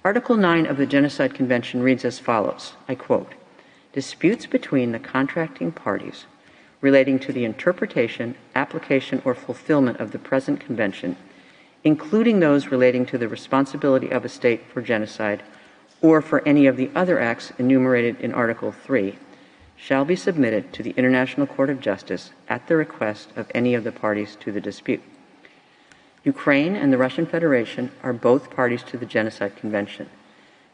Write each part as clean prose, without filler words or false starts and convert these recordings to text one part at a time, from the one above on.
Article 9 of the Genocide Convention reads as follows, I quote, "Disputes between the contracting parties relating to the interpretation, application, or fulfillment of the present convention, including those relating to the responsibility of a state for genocide or for any of the other acts enumerated in Article 3, shall be submitted to the International Court of Justice at the request of any of the parties to the dispute." Ukraine and the Russian Federation are both parties to the Genocide Convention.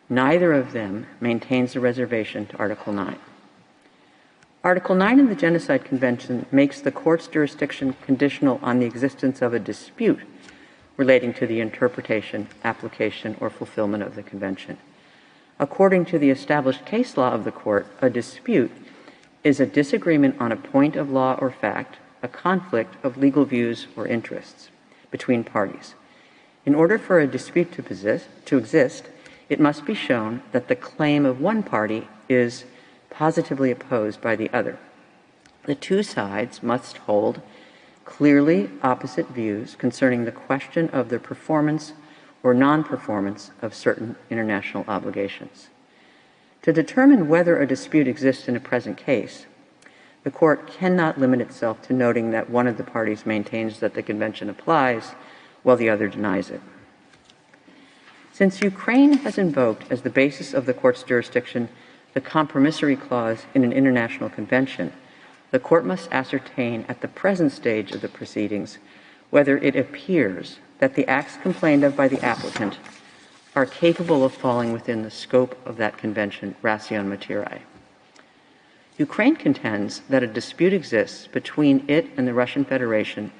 Neither of them maintains a reservation to Article 9. Article 9 of the Genocide Convention makes the court's jurisdiction conditional on the existence of a dispute relating to the interpretation, application, or fulfillment of the Convention. According to the established case law of the court, a dispute is a disagreement on a point of law or fact, a conflict of legal views or interests between parties. In order for a dispute to exist, it must be shown that the claim of one party is positively opposed by the other. The two sides must hold clearly opposite views concerning the question of the performance or non-performance of certain international obligations. To determine whether a dispute exists in a present case, the court cannot limit itself to noting that one of the parties maintains that the convention applies while the other denies it. Since Ukraine has invoked as the basis of the court's jurisdiction the compromissory clause in an international convention, the court must ascertain at the present stage of the proceedings whether it appears that the acts complained of by the applicant are capable of falling within the scope of that convention, ration materiae. Ukraine contends that a dispute exists between it and the Russian Federation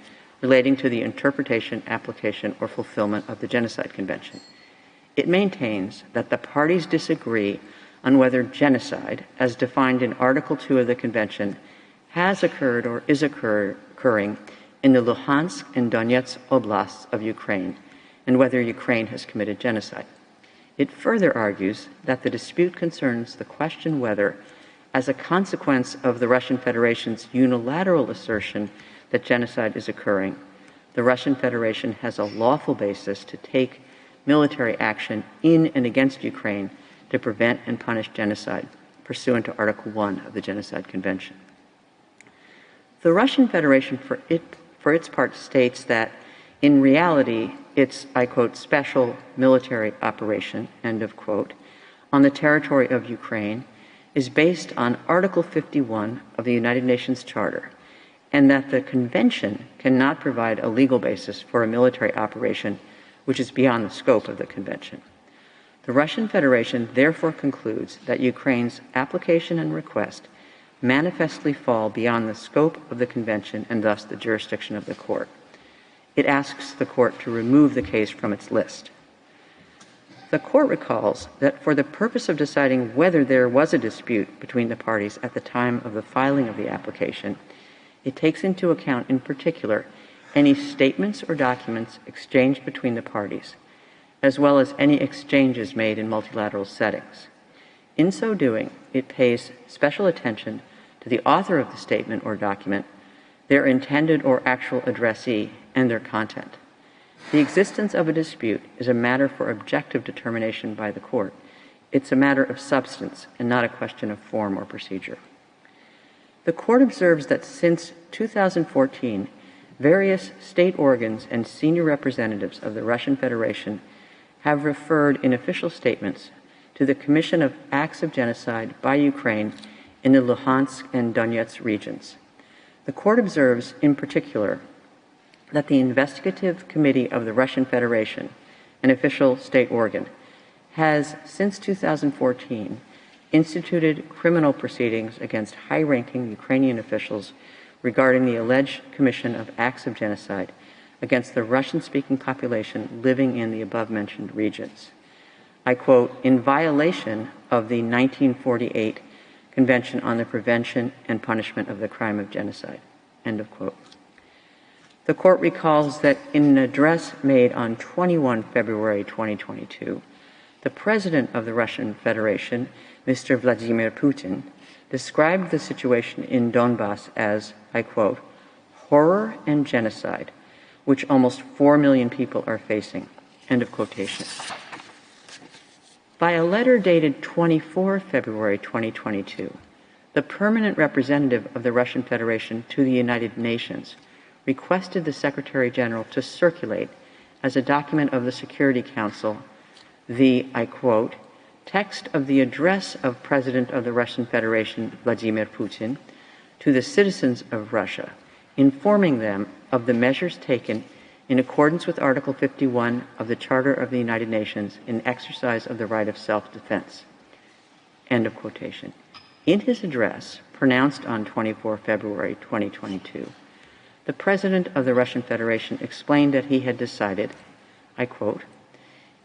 relating to the interpretation, application, or fulfillment of the Genocide Convention. It maintains that the parties disagree on whether genocide, as defined in Article 2 of the Convention, has occurred or is occurring in the Luhansk and Donetsk oblasts of Ukraine, and whether Ukraine has committed genocide. It further argues that the dispute concerns the question whether, as a consequence of the Russian Federation's unilateral assertion that genocide is occurring, the Russian Federation has a lawful basis to take military action in and against Ukraine to prevent and punish genocide, pursuant to Article 1 of the Genocide Convention. The Russian Federation, for its part, states that, in reality, its, I quote, special military operation, end of quote, on the territory of Ukraine is based on Article 51 of the United Nations Charter, and that the Convention cannot provide a legal basis for a military operation which is beyond the scope of the Convention. The Russian Federation therefore concludes that Ukraine's application and request manifestly fall beyond the scope of the Convention and thus the jurisdiction of the court. It asks the court to remove the case from its list. The court recalls that for the purpose of deciding whether there was a dispute between the parties at the time of the filing of the application, it takes into account in particular any statements or documents exchanged between the parties, as well as any exchanges made in multilateral settings. In so doing, it pays special attention to the author of the statement or document, their intended or actual addressee, and their content. The existence of a dispute is a matter for objective determination by the court. It's a matter of substance and not a question of form or procedure. The court observes that since 2014, various state organs and senior representatives of the Russian Federation have referred in official statements to the commission of acts of genocide by Ukraine in the Luhansk and Donetsk regions. The court observes, in particular, that the investigative committee of the Russian Federation, an official state organ, has, since 2014, instituted criminal proceedings against high-ranking Ukrainian officials regarding the alleged commission of acts of genocide against the Russian-speaking population living in the above-mentioned regions. I quote, "in violation of the 1948 Convention on the Prevention and Punishment of the Crime of Genocide," end of quote. The court recalls that in an address made on 21 February 2022, the president of the Russian Federation, Mr. Vladimir Putin, described the situation in Donbass as, I quote, "horror and genocide, which almost 4 million people are facing," end of quotation. By a letter dated 24 February 2022, the permanent representative of the Russian Federation to the United Nations requested the Secretary General to circulate as a document of the Security Council the, I quote, text of the address of President of the Russian Federation, Vladimir Putin, to the citizens of Russia, informing them of the measures taken in accordance with Article 51 of the Charter of the United Nations in exercise of the right of self-defense. End of quotation. In his address, pronounced on 24 February 2022, the President of the Russian Federation explained that he had decided, I quote,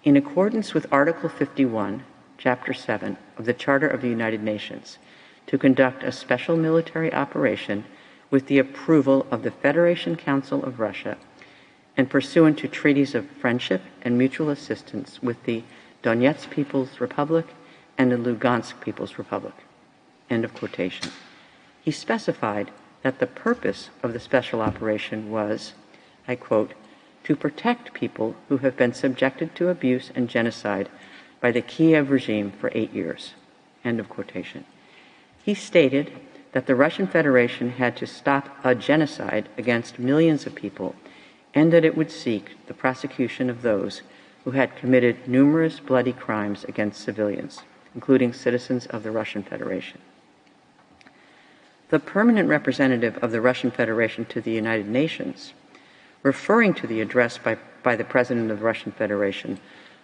in accordance with Article 51, Chapter 7 of the Charter of the United Nations, to conduct a special military operation with the approval of the Federation Council of Russia and pursuant to treaties of friendship and mutual assistance with the Donetsk People's Republic and the Lugansk People's Republic. End of quotation. He specified that the purpose of the special operation was, I quote, to protect people who have been subjected to abuse and genocide by the Kiev regime for 8 years. End of quotation. He stated that the Russian Federation had to stop a genocide against millions of people and that it would seek the prosecution of those who had committed numerous bloody crimes against civilians, including citizens of the Russian Federation. The permanent representative of the Russian Federation to the United Nations, referring to the address by the President of the Russian Federation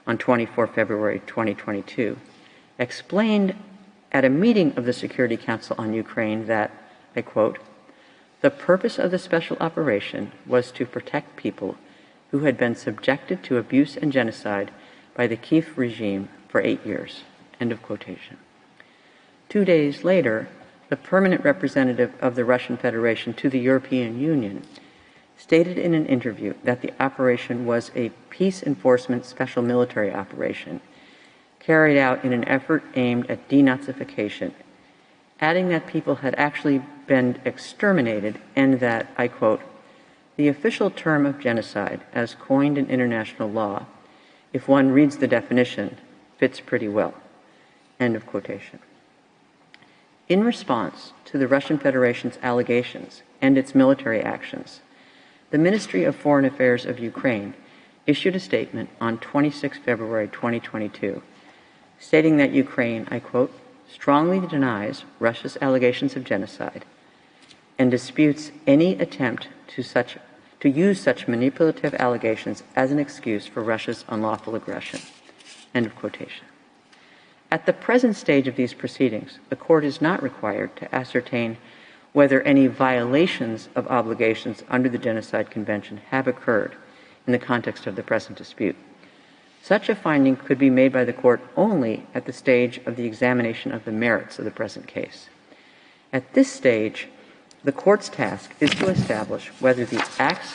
on 24 February 2022, explained at a meeting of the Security Council on Ukraine that, I quote, the purpose of the special operation was to protect people who had been subjected to abuse and genocide by the Kiev regime for 8 years. End of quotation. 2 days later, the permanent representative of the Russian Federation to the European Union stated in an interview that the operation was a peace enforcement special military operation carried out in an effort aimed at denazification, adding that people had actually been exterminated and that, I quote, the official term of genocide, as coined in international law, if one reads the definition, fits pretty well. End of quotation. In response to the Russian Federation's allegations and its military actions, the Ministry of Foreign Affairs of Ukraine issued a statement on 26 February 2022, stating that Ukraine, I quote, strongly denies Russia's allegations of genocide and disputes any attempt to use such manipulative allegations as an excuse for Russia's unlawful aggression. End of quotation. At the present stage of these proceedings, the court is not required to ascertain whether any violations of obligations under the Genocide Convention have occurred in the context of the present dispute. Such a finding could be made by the court only at the stage of the examination of the merits of the present case. At this stage, the court's task is to establish whether the acts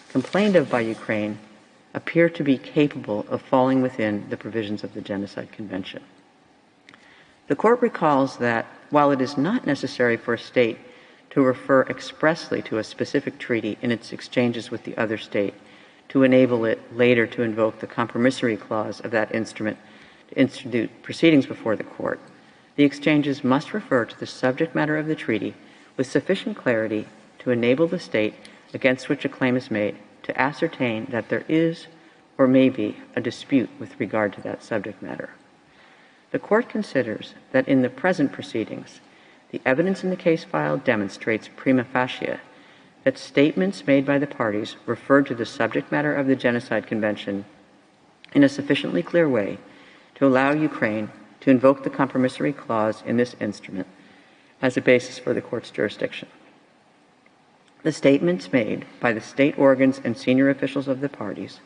complained of by Ukraine appear to be capable of falling within the provisions of the Genocide Convention. The court recalls that while it is not necessary for a state to refer expressly to a specific treaty in its exchanges with the other state to enable it later to invoke the compromissory clause of that instrument to institute proceedings before the court, the exchanges must refer to the subject matter of the treaty with sufficient clarity to enable the state against which a claim is made to ascertain that there is or may be a dispute with regard to that subject matter. The court considers that in the present proceedings, the evidence in the case file demonstrates prima facie that statements made by the parties referred to the subject matter of the Genocide Convention in a sufficiently clear way to allow Ukraine to invoke the compromissory clause in this instrument as a basis for the court's jurisdiction. The statements made by the state organs and senior officials of the parties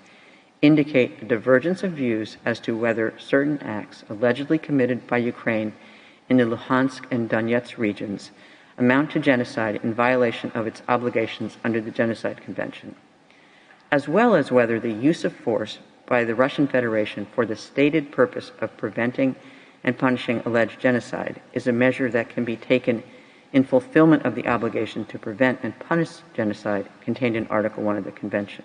indicate a divergence of views as to whether certain acts allegedly committed by Ukraine in the Luhansk and Donetsk regions amount to genocide in violation of its obligations under the Genocide Convention, as well as whether the use of force by the Russian Federation for the stated purpose of preventing and punishing alleged genocide is a measure that can be taken in fulfillment of the obligation to prevent and punish genocide contained in Article 1 of the Convention.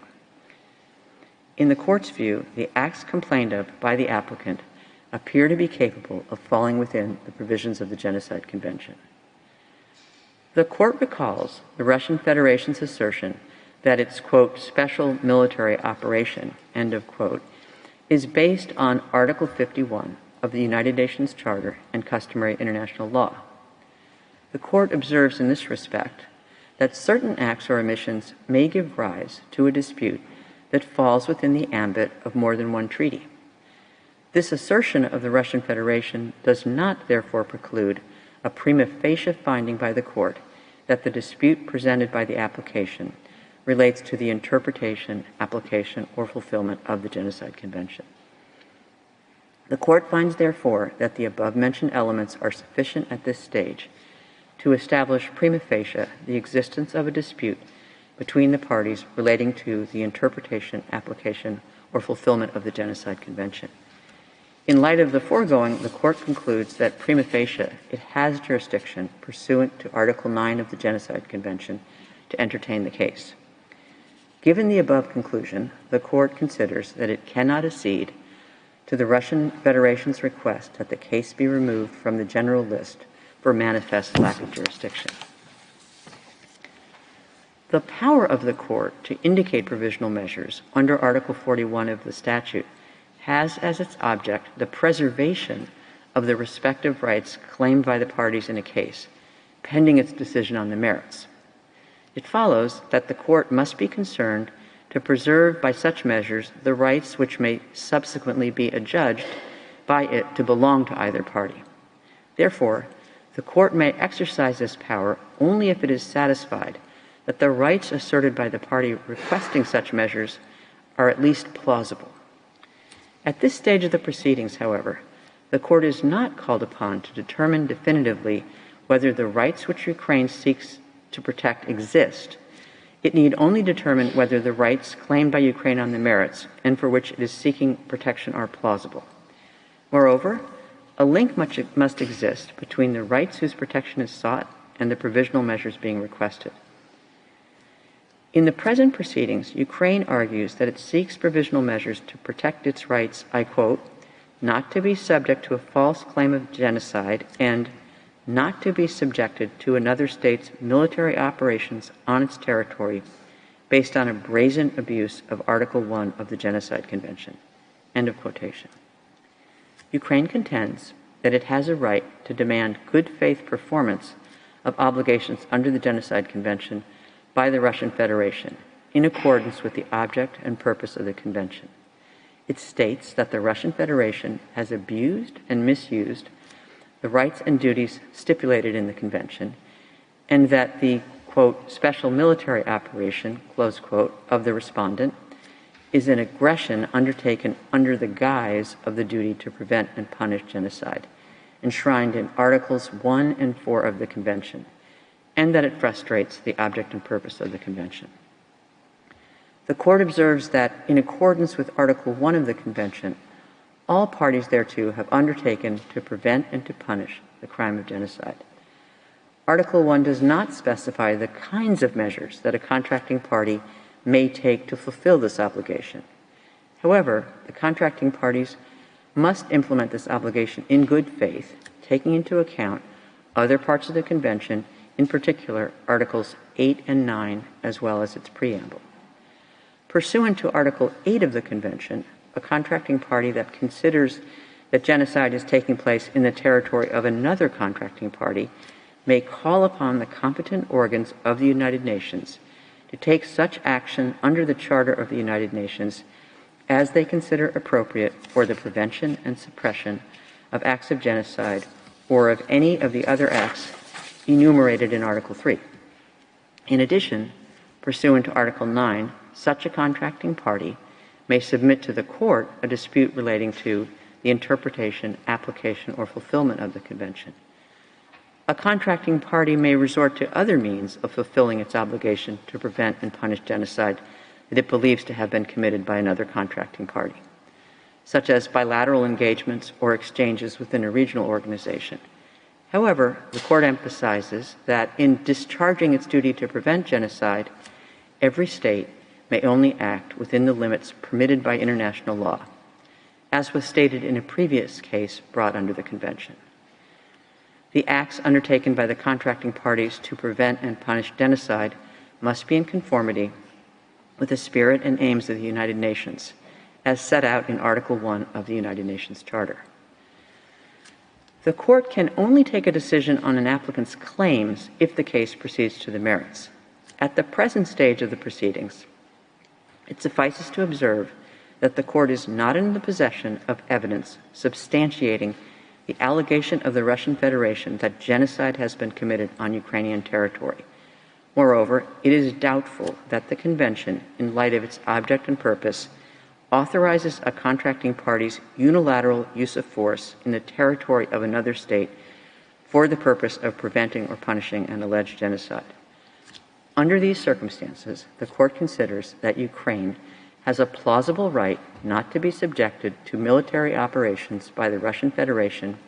In the court's view, the acts complained of by the applicant appear to be capable of falling within the provisions of the Genocide Convention. The court recalls the Russian Federation's assertion that its, quote, special military operation, end of quote, is based on Article 51 of the United Nations Charter and customary international law. The court observes in this respect that certain acts or omissions may give rise to a dispute that falls within the ambit of more than one treaty. This assertion of the Russian Federation does not therefore preclude a prima facie finding by the court that the dispute presented by the application relates to the interpretation, application, or fulfillment of the Genocide Convention. The court finds, therefore, that the above-mentioned elements are sufficient at this stage to establish prima facie the existence of a dispute between the parties relating to the interpretation, application, or fulfillment of the Genocide Convention. In light of the foregoing, the court concludes that prima facie it has jurisdiction pursuant to Article 9 of the Genocide Convention to entertain the case. Given the above conclusion, the court considers that it cannot accede to the Russian Federation's request that the case be removed from the general list for manifest lack of jurisdiction. The power of the court to indicate provisional measures under Article 41 of the statute has as its object the preservation of the respective rights claimed by the parties in a case, pending its decision on the merits. It follows that the court must be concerned to preserve by such measures the rights which may subsequently be adjudged by it to belong to either party. Therefore, the court may exercise this power only if it is satisfied that the rights asserted by the party requesting such measures are at least plausible. At this stage of the proceedings, however, the court is not called upon to determine definitively whether the rights which Ukraine seeks to protect exist. It need only determine whether the rights claimed by Ukraine on the merits and for which it is seeking protection are plausible. Moreover, a link must exist between the rights whose protection is sought and the provisional measures being requested. In the present proceedings, Ukraine argues that it seeks provisional measures to protect its rights, I quote, not to be subject to a false claim of genocide and not to be subjected to another state's military operations on its territory based on a brazen abuse of Article 1 of the Genocide Convention. End of quotation. Ukraine contends that it has a right to demand good faith performance of obligations under the Genocide Convention by the Russian Federation in accordance with the object and purpose of the Convention. It states that the Russian Federation has abused and misused the rights and duties stipulated in the Convention, and that the, quote, special military operation, close quote, of the respondent is an aggression undertaken under the guise of the duty to prevent and punish genocide, enshrined in Articles 1 and 4 of the Convention, and that it frustrates the object and purpose of the Convention. The court observes that, in accordance with Article 1 of the Convention, all parties thereto have undertaken to prevent and to punish the crime of genocide. Article 1 does not specify the kinds of measures that a contracting party may take to fulfill this obligation. However, the contracting parties must implement this obligation in good faith, taking into account other parts of the Convention, in particular Articles 8 and 9, as well as its preamble. Pursuant to Article 8 of the Convention, a contracting party that considers that genocide is taking place in the territory of another contracting party may call upon the competent organs of the United Nations to take such action under the Charter of the United Nations as they consider appropriate for the prevention and suppression of acts of genocide or of any of the other acts enumerated in Article 3. In addition, pursuant to Article 9, such a contracting party may submit to the court a dispute relating to the interpretation, application, or fulfillment of the Convention. A contracting party may resort to other means of fulfilling its obligation to prevent and punish genocide that it believes to have been committed by another contracting party, such as bilateral engagements or exchanges within a regional organization. However, the court emphasizes that in discharging its duty to prevent genocide, every state may only act within the limits permitted by international law. as was stated in a previous case brought under the Convention. The acts undertaken by the contracting parties to prevent and punish genocide must be in conformity with the spirit and aims of the United Nations, as set out in Article 1 of the United Nations Charter. The Court can only take a decision on an applicant's claims if the case proceeds to the merits. At the present stage of the proceedings, it suffices to observe that the Court is not in the possession of evidence substantiating the allegation of the Russian Federation that genocide has been committed on Ukrainian territory. Moreover, it is doubtful that the Convention, in light of its object and purpose, authorizes a contracting party's unilateral use of force in the territory of another state for the purpose of preventing or punishing an alleged genocide. Under these circumstances, the Court considers that Ukraine has a plausible right not to be subjected to military operations by the Russian Federation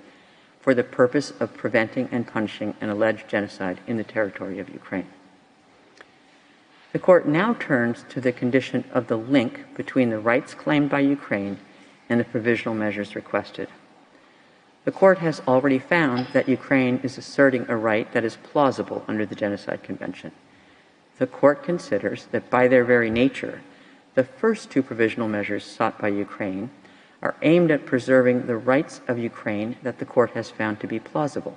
for the purpose of preventing and punishing an alleged genocide in the territory of Ukraine. The Court now turns to the condition of the link between the rights claimed by Ukraine and the provisional measures requested. The Court has already found that Ukraine is asserting a right that is plausible under the Genocide Convention. The Court considers that by their very nature, the first two provisional measures sought by Ukraine are aimed at preserving the rights of Ukraine that the Court has found to be plausible.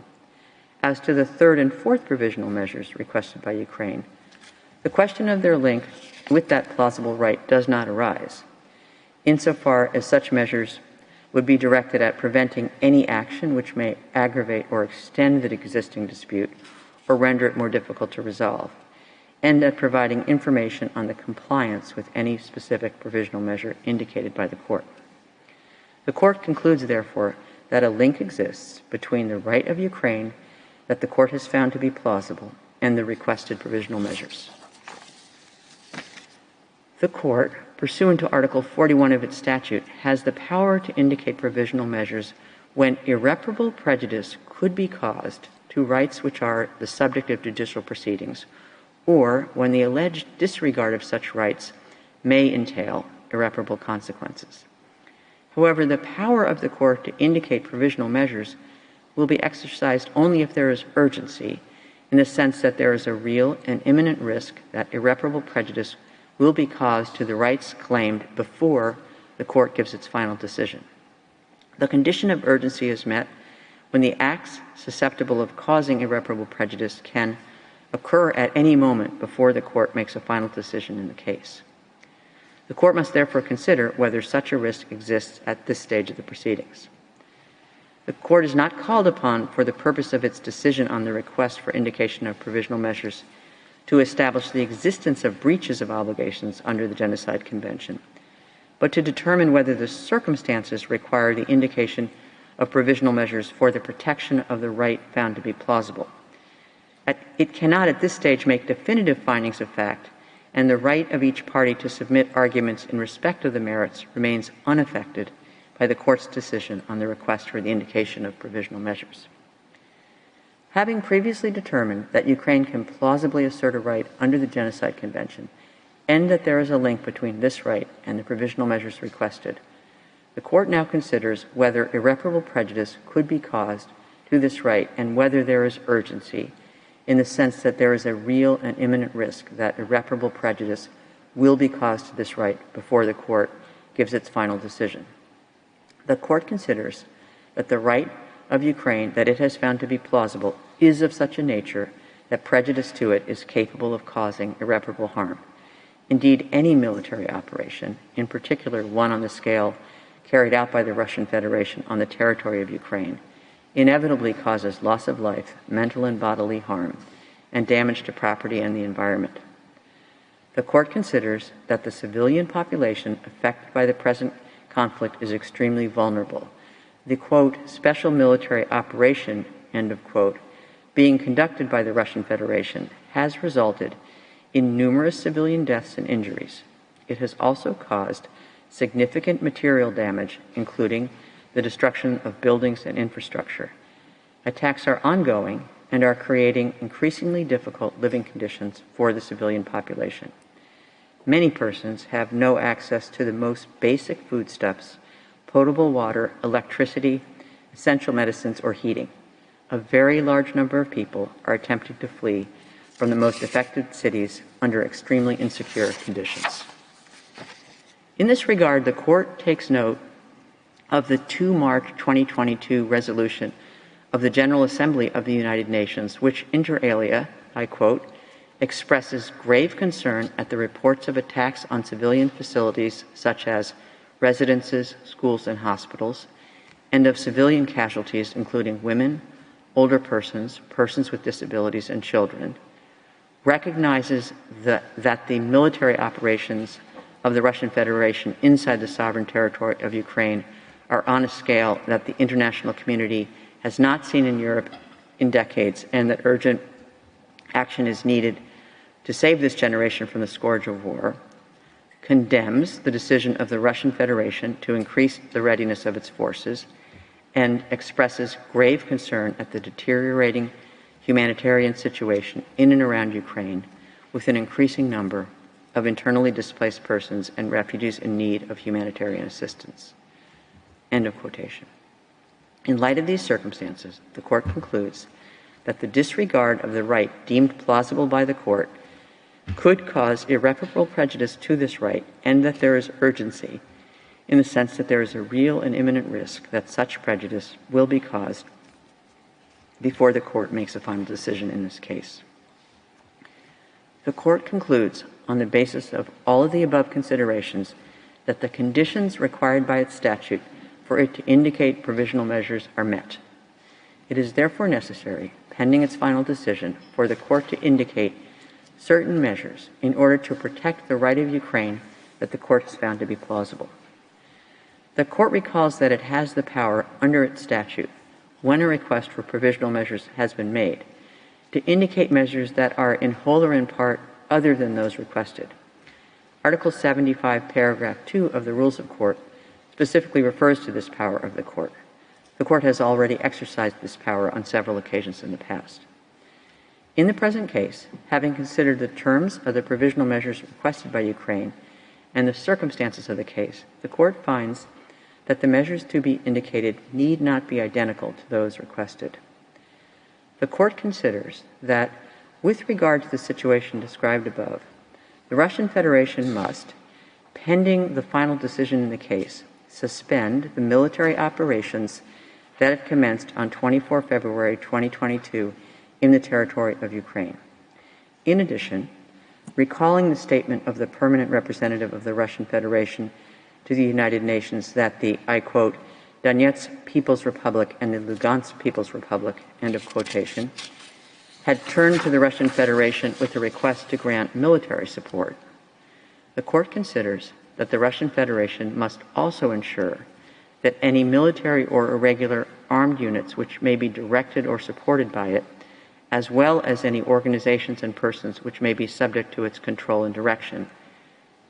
As to the third and fourth provisional measures requested by Ukraine, the question of their link with that plausible right does not arise, insofar as such measures would be directed at preventing any action which may aggravate or extend the existing dispute or render it more difficult to resolve, and at providing information on the compliance with any specific provisional measure indicated by the Court. The Court concludes, therefore, that a link exists between the right of Ukraine that the Court has found to be plausible and the requested provisional measures. The Court, pursuant to Article 41 of its statute, has the power to indicate provisional measures when irreparable prejudice could be caused to rights which are the subject of judicial proceedings, or when the alleged disregard of such rights may entail irreparable consequences. However, the power of the Court to indicate provisional measures will be exercised only if there is urgency, in the sense that there is a real and imminent risk that irreparable prejudice will be caused to the rights claimed before the Court gives its final decision. The condition of urgency is met when the acts susceptible of causing irreparable prejudice can occur at any moment before the Court makes a final decision in the case. The Court must therefore consider whether such a risk exists at this stage of the proceedings. The Court is not called upon, for the purpose of its decision on the request for indication of provisional measures, to establish the existence of breaches of obligations under the Genocide Convention, but to determine whether the circumstances require the indication of provisional measures for the protection of the right found to be plausible. It cannot at this stage make definitive findings of fact, and the right of each party to submit arguments in respect of the merits remains unaffected by the Court's decision on the request for the indication of provisional measures. Having previously determined that Ukraine can plausibly assert a right under the Genocide Convention, and that there is a link between this right and the provisional measures requested, the Court now considers whether irreparable prejudice could be caused to this right and whether there is urgency, in the sense that there is a real and imminent risk that irreparable prejudice will be caused to this right before the Court gives its final decision. The Court considers that the right of Ukraine that it has found to be plausible is of such a nature that prejudice to it is capable of causing irreparable harm. Indeed, any military operation, in particular one on the scale carried out by the Russian Federation on the territory of Ukraine, inevitably causes loss of life, mental and bodily harm, and damage to property and the environment. The Court considers that the civilian population affected by the present conflict is extremely vulnerable. The, quote, special military operation, end of quote, being conducted by the Russian Federation has resulted in numerous civilian deaths and injuries. It has also caused significant material damage, including the destruction of buildings and infrastructure. Attacks are ongoing and are creating increasingly difficult living conditions for the civilian population. Many persons have no access to the most basic foodstuffs, potable water, electricity, essential medicines, or heating. A very large number of people are attempting to flee from the most affected cities under extremely insecure conditions. In this regard, the Court takes note of the 2 March 2022 resolution of the General Assembly of the United Nations, which inter alia, I quote, expresses grave concern at the reports of attacks on civilian facilities such as residences, schools, and hospitals, and of civilian casualties including women, older persons, persons with disabilities, and children, recognizes that the military operations of the Russian Federation inside the sovereign territory of Ukraine are on a scale that the international community has not seen in Europe in decades, and that urgent action is needed to save this generation from the scourge of war, condemns the decision of the Russian Federation to increase the readiness of its forces, and expresses grave concern at the deteriorating humanitarian situation in and around Ukraine, with an increasing number of internally displaced persons and refugees in need of humanitarian assistance. End of quotation. In light of these circumstances, the Court concludes that the disregard of the right deemed plausible by the Court could cause irreparable prejudice to this right, and that there is urgency in the sense that there is a real and imminent risk that such prejudice will be caused before the Court makes a final decision in this case. The Court concludes, on the basis of all of the above considerations, that the conditions required by its statute for it to indicate provisional measures are met. It is therefore necessary, pending its final decision, for the Court to indicate certain measures in order to protect the right of Ukraine that the Court has found to be plausible. The Court recalls that it has the power under its statute, when a request for provisional measures has been made, to indicate measures that are in whole or in part other than those requested. Article 75, paragraph 2 of the Rules of Court specifically refers to this power of the Court. The Court has already exercised this power on several occasions in the past. In the present case, having considered the terms of the provisional measures requested by Ukraine and the circumstances of the case, the Court finds that the measures to be indicated need not be identical to those requested. The Court considers that, with regard to the situation described above, the Russian Federation must, pending the final decision in the case, suspend the military operations that have commenced on 24 February 2022 in the territory of Ukraine. In addition, recalling the statement of the permanent representative of the Russian Federation to the United Nations that the, I quote, Donetsk People's Republic and the Lugansk People's Republic, end of quotation, had turned to the Russian Federation with a request to grant military support. The Court considers that the Russian Federation must also ensure that any military or irregular armed units which may be directed or supported by it, as well as any organizations and persons which may be subject to its control and direction,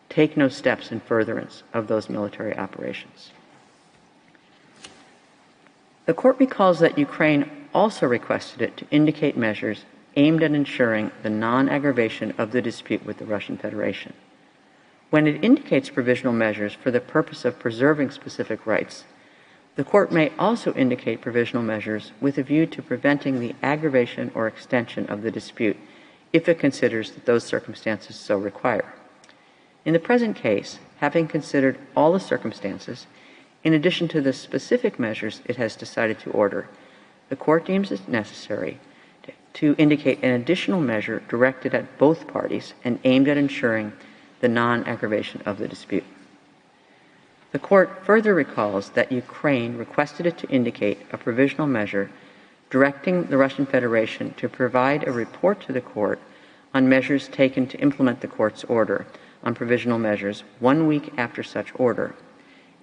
take no steps in furtherance of those military operations. The Court recalls that Ukraine also requested it to indicate measures aimed at ensuring the non-aggravation of the dispute with the Russian Federation. When it indicates provisional measures for the purpose of preserving specific rights, the Court may also indicate provisional measures with a view to preventing the aggravation or extension of the dispute if it considers that those circumstances so require. In the present case, having considered all the circumstances, in addition to the specific measures it has decided to order, the Court deems it necessary to indicate an additional measure directed at both parties and aimed at ensuring the non-aggravation of the dispute. The Court further recalls that Ukraine requested it to indicate a provisional measure directing the Russian Federation to provide a report to the Court on measures taken to implement the Court's order on provisional measures 1 week after such order,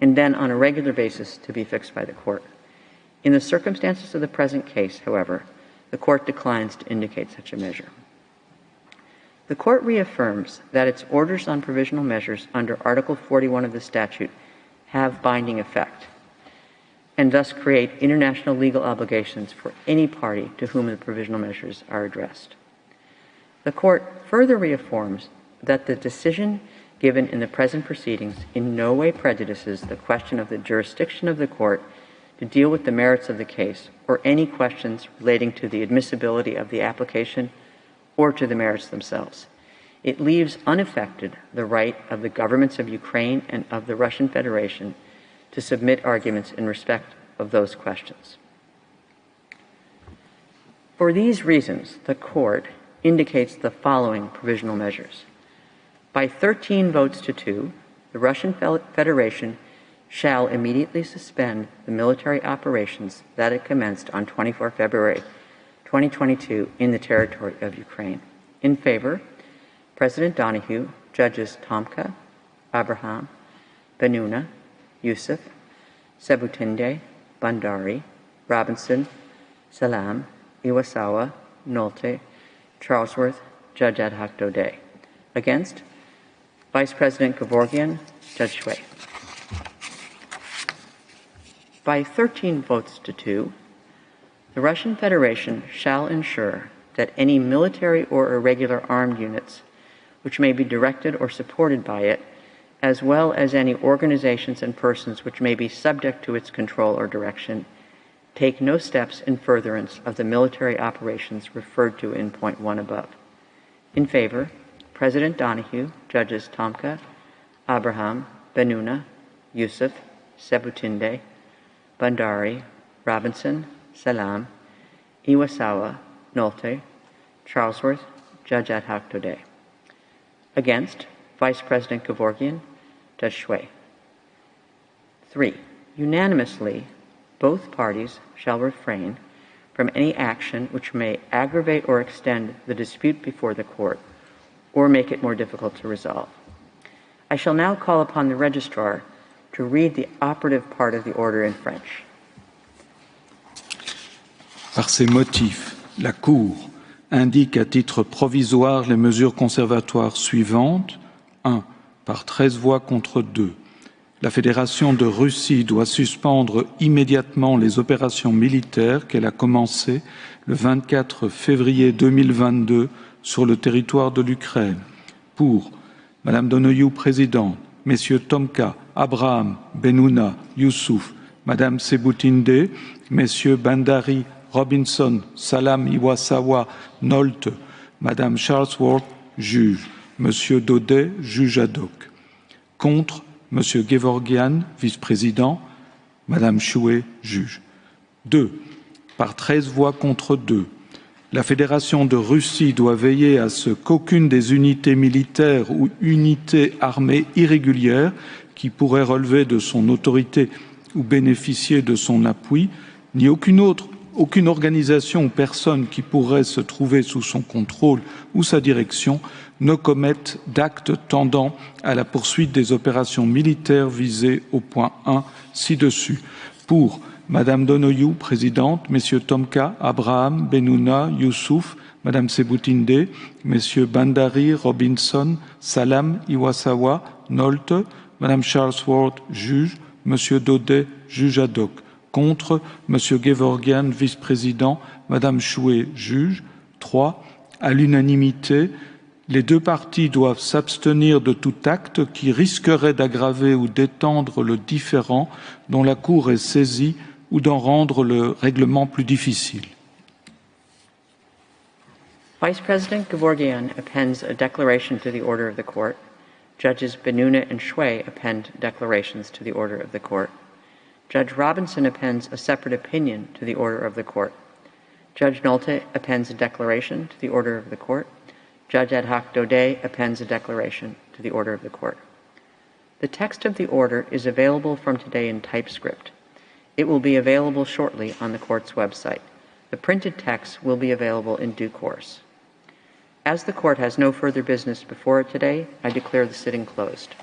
and then on a regular basis to be fixed by the Court. In the circumstances of the present case, however, the Court declines to indicate such a measure. The Court reaffirms that its orders on provisional measures under Article 41 of the statute have binding effect, and thus create international legal obligations for any party to whom the provisional measures are addressed. The Court further reaffirms that the decision given in the present proceedings in no way prejudices the question of the jurisdiction of the court to deal with the merits of the case or any questions relating to the admissibility of the application or to the merits themselves. It leaves unaffected the right of the governments of Ukraine and of the Russian Federation to submit arguments in respect of those questions. For these reasons, the Court indicates the following provisional measures. By 13 votes to 2, the Russian Federation shall immediately suspend the military operations that it commenced on 24 February 2022 in the territory of Ukraine. In favor, President Donahue, Judges Tomka, Abraham, Benuna, Yusuf, Sebutinde, Bandari, Robinson, Salam, Iwasawa, Nolte, Charlesworth, Judge Ad hoc Daudet. Against, Vice President Gevorgian, Judge Shui. By 13 votes to 2, the Russian Federation shall ensure that any military or irregular armed units which may be directed or supported by it, as well as any organizations and persons which may be subject to its control or direction, take no steps in furtherance of the military operations referred to in point 1 above. In favor, President Donahue, Judges Tomka, Abraham, Benuna, Yusuf, Sebutinde, Bandari, Robinson, Salam, Iwasawa, Nolte, Charlesworth, Judge Ad hoc Daudet. Against, Vice President Gevorgian, Judge Shui. 3. Unanimously, both parties shall refrain from any action which may aggravate or extend the dispute before the court or make it more difficult to resolve. I shall now call upon the registrar to read the operative part of the order in French. Par ces motifs, la Cour indique à titre provisoire les mesures conservatoires suivantes. 1. Par 13 voix contre 2. La Fédération de Russie doit suspendre immédiatement les opérations militaires qu'elle a commencées le 24 février 2022 sur le territoire de l'Ukraine. Pour Madame Donoghue, présidente, Messieurs Tomka, Abraham, Benuna, Youssouf, Madame Sebutinde, Messieurs Bandari, Robinson, Salam, Iwasawa, Nolte, Madame Charlesworth, juge, Monsieur Daudet, juge ad hoc. Contre, Monsieur Gevorgian, vice-président, Madame Chouet, juge. 2. Par 13 voix contre 2. La Fédération de Russie doit veiller à ce qu'aucune des unités militaires ou unités armées irrégulières qui pourraient relever de son autorité ou bénéficier de son appui, ni aucune organisation ou personne qui pourrait se trouver sous son contrôle ou sa direction ne commettent d'actes tendant à la poursuite des opérations militaires visées au point 1 ci-dessus. Pour Madame Donoghue, présidente, Messieurs Tomka, Abraham, Benuna, Youssouf, Madame Sebutinde, Messieurs Bandari, Robinson, Salam, Iwasawa, Nolte, Madame Charlesworth, juge, Monsieur Daudet, juge ad hoc. Contre, Monsieur Gevorgian, vice-président, Madame Chouet, juge. 3. À l'unanimité, les deux parties doivent s'abstenir de tout acte qui risquerait d'aggraver ou d'étendre le différend dont la Cour est saisie ou d'en rendre le règlement plus difficile. Vice President Gevorgian appends a declaration to the order of the court. Judges Benuna and Shui append declarations to the order of the court. Judge Robinson appends a separate opinion to the order of the court. Judge Nolte appends a declaration to the order of the court. Judge Ad hoc Daudet appends a declaration to the order of the court. The text of the order is available from today in typescript. It will be available shortly on the court's website. The printed text will be available in due course. As the court has no further business before it today, I declare the sitting closed.